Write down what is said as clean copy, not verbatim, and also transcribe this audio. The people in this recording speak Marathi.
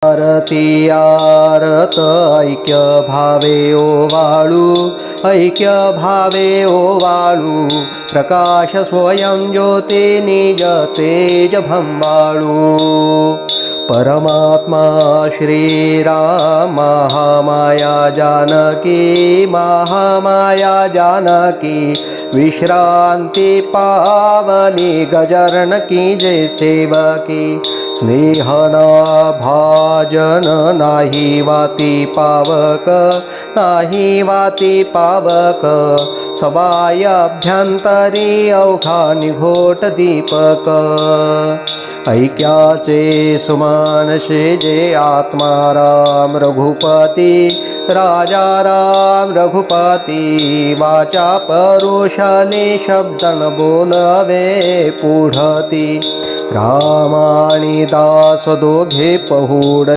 आरती आरत ऐक्य भावे ओवाळू ऐक्य भावे ओवाळू प्रकाश स्वयं ज्योती निज तेज भंबाळू परमात्मा श्रीराम महामाया जानकी विश्रांती पावली गजानन की जय सेवकी स्नेहना भाजन नाही वाती पावक सबाय अभ्यंतरी अवघा निघोट दीपक ऐक्याचे सुमानशे जे आत्माराम रघुपती राजा राम रघुपती वाचा परुषाने शब्दन बोलवे पुढती रामानी दास दोघे पहुड